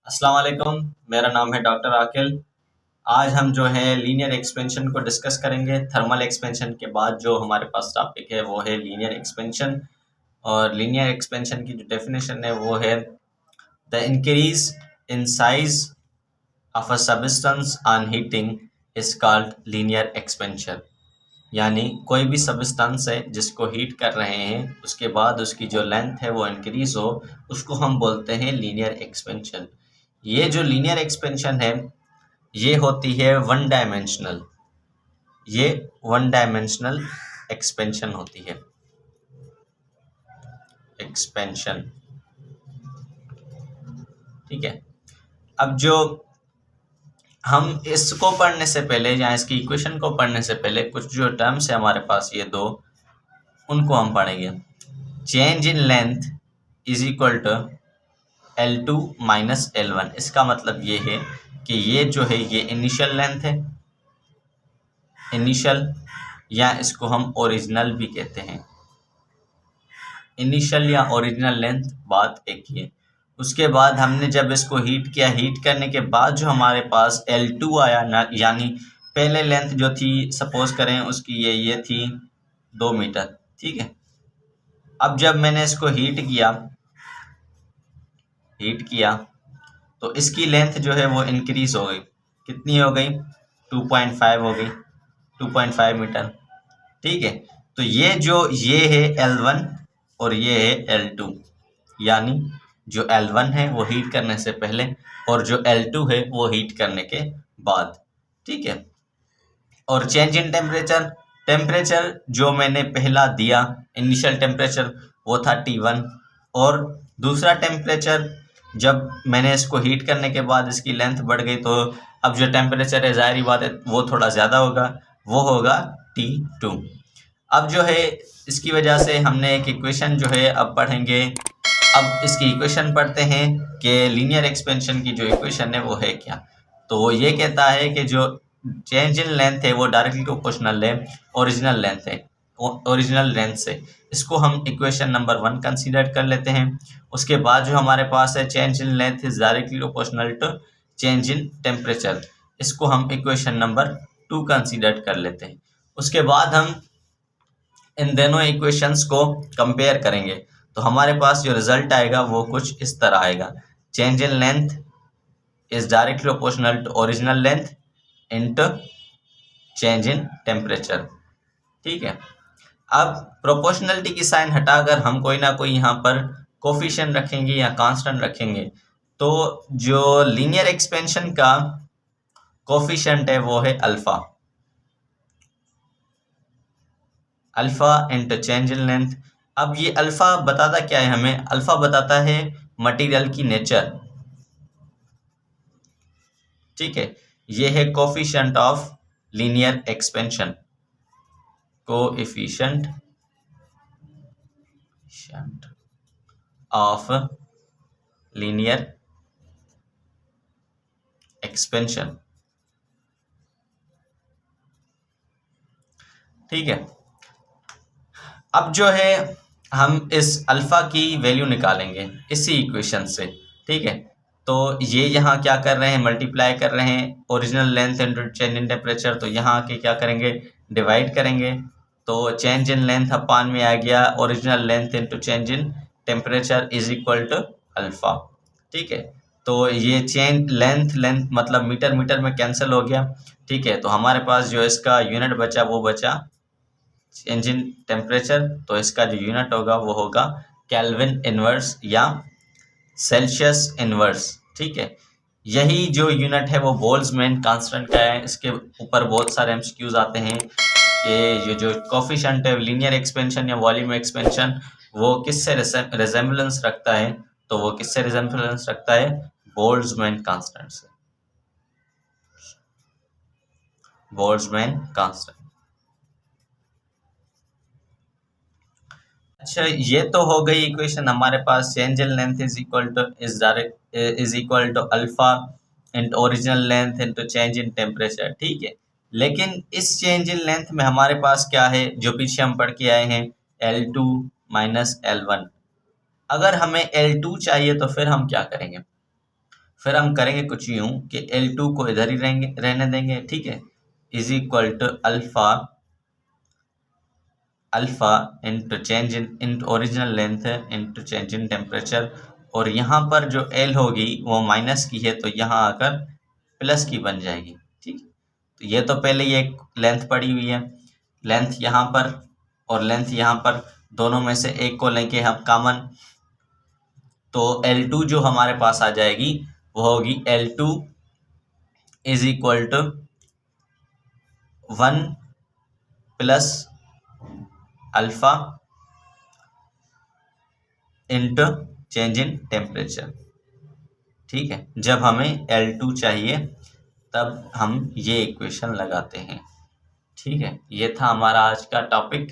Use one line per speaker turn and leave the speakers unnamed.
अस्सलाम वालेकुम। मेरा नाम है डॉक्टर आकिल। आज हम जो है लीनियर एक्सपेंशन को डिस्कस करेंगे। थर्मल एक्सपेंशन के बाद जो हमारे पास टॉपिक है वो है लीनियर एक्सपेंशन। और लीनियर एक्सपेंशन की जो डेफिनेशन है वो है the increase in size of a substance on heating is called linear expansion. यानी कोई भी सब्सटेंस है जिसको हीट कर रहे हैं उसके बाद उसकी जो लेंथ है वो इंक्रीज हो, उसको हम बोलते हैं लीनियर एक्सपेंशन। ये जो लीनियर एक्सपेंशन है ये होती है वन डायमेंशनल। ये वन डायमेंशनल एक्सपेंशन होती है। एक्सपेंशन, ठीक है। अब जो हम इसको पढ़ने से पहले या इसकी इक्वेशन को पढ़ने से पहले कुछ जो टर्म्स है हमारे पास ये दो, उनको हम पढ़ेंगे। Change in length is equal to L2 minus L1। इसका मतलब ये है कि ये जो है ये इनिशियल लेंथ है, इनिशियल, या इसको हम ओरिजिनल भी कहते हैं। इनिशियल या ओरिजिनल लेंथ बात एक ही है। उसके बाद हमने जब इसको हीट किया, हीट करने के बाद जो हमारे पास L2 आया ना, यानी पहले लेंथ जो थी सपोज करें उसकी ये थी 2 मीटर, ठीक है। अब जब मैंने इसको हीट किया तो इसकी लेंथ जो है वो इंक्रीज हो गई। कितनी हो गई? 2.5 हो गई, 2.5 मीटर, ठीक है। तो ये है L1 और ये है L2, यानी जो L1 है वो हीट करने से पहले और जो L2 है वो हीट करने के बाद, ठीक है। और चेंज इन टेम्परेचर, टेम्परेचर जो मैंने पहला दिया इनिशियल टेम्परेचर वो था T1, और दूसरा टेम्परेचर जब मैंने इसको हीट करने के बाद इसकी लेंथ बढ़ गई तो अब जो टेम्परेचर है जाहिर बात है वो थोड़ा ज़्यादा होगा, वो होगा T2। अब जो है इसकी वजह से हमने एक इक्वेशन जो है अब पढ़ेंगे। अब इसकी इक्वेशन पढ़ते हैं कि लीनियर एक्सपेंशन की जो इक्वेशन है वो है क्या। तो वो ये कहता है कि जो चेंज इन लेंथ है वो डायरेक्टली प्रोपोर्शनल है ओरिजिनल लेंथ है, ओरिजिनल लेंथ से। इसको हम इक्वेशन नंबर 1 कंसीडर कर लेते हैं। उसके बाद जो हमारे पास है change in length is directly proportional to change in temperature, इसको हम इक्वेशन नंबर 2 कंसीडर कर लेते हैं। उसके बाद हम इन दोनों इक्वेशंस को कंपेयर करेंगे तो हमारे पास जो रिजल्ट आएगा वो कुछ इस तरह आएगा। Change in length is directly proportional to original length into change in temperature, ठीक है। अब प्रोपोर्शनलिटी की साइन हटाकर हम कोई ना कोई यहाँ पर कोफिशिएंट रखेंगे या कांस्टेंट रखेंगे। तो जो लीनियर एक्सपेंशन का कोफिशिएंट है वो है alpha, alpha into change in length. अब ये अल्फा बताता क्या है हमें? अल्फा बताता है मटेरियल की नेचर, ठीक है। ये है coefficient of linear expansion, coefficient of linear expansion, ठीक है। अब जो है हम इस अल्फा की वैल्यू निकालेंगे इसी इक्वेशन से, ठीक है। तो ये यहाँ क्या कर रहे हैं? मल्टीप्लाई कर रहे हैं original length into change in temperature. तो यहाँ के क्या करेंगे? डिवाइड करेंगे। तो चेंज इन लेंथ अपान में आ गया original length into change in temperature is equal to alpha, ठीक है। तो ये चेंज लेंथ मतलब मीटर मीटर में कैंसिल हो गया, ठीक है। तो हमारे पास जो इसका यूनिट बचा वो बचा चेंज इन टेम्परेचर। तो इसका जो यूनिट होगा वो होगा केल्विन इनवर्स या सेल्सियस इनवर्स, ठीक है। यही जो यूनिट है वो बोल्ट्जमैन कांस्टेंट का है। इसके ऊपर बहुत सारे एमसीक्यूज आते हैं कि ये जो कोफिशिएंट है लीनियर एक्सपेंशन या वॉल्यूम एक्सपेंशन वो किससे रिजेम्बलेंस रखता है? तो वो किससे रिजेम्बलेंस रखता है? बोल्ट्जमैन कांस्टेंट से, बोल्ट्जमैन कांस्टेंट। अच्छा, ये तो हो गई इक्वेशन हमारे पास। Change in length is equal to alpha into original length into change in temperature, ठीक है। लेकिन इस चेंज इन लेंथ में हमारे पास क्या है जो पीछे हम पढ़ के आए हैं? L2 minus L1। अगर हमें L2 चाहिए तो फिर हम क्या करेंगे? फिर हम करेंगे कुछ यूं कि L2 को इधर ही रहने देंगे, ठीक है, is equal to alpha into change in original length into change in temperature, और यहाँ पर जो L होगी वो माइनस की है तो यहाँ आकर प्लस की बन जाएगी, ठीक। तो ये तो पहले ही एक लेंथ पड़ी हुई है, लेंथ यहाँ पर और लेंथ यहाँ पर, दोनों में से एक को लेंगे हम कॉमन, तो L2 जो हमारे पास आ जाएगी वो होगी L2 is equal to 1 plus alpha into change in temperature, ठीक है। जब हमें L2 चाहिए तब हम ये इक्वेशन लगाते हैं, ठीक है। ये था हमारा आज का टॉपिक।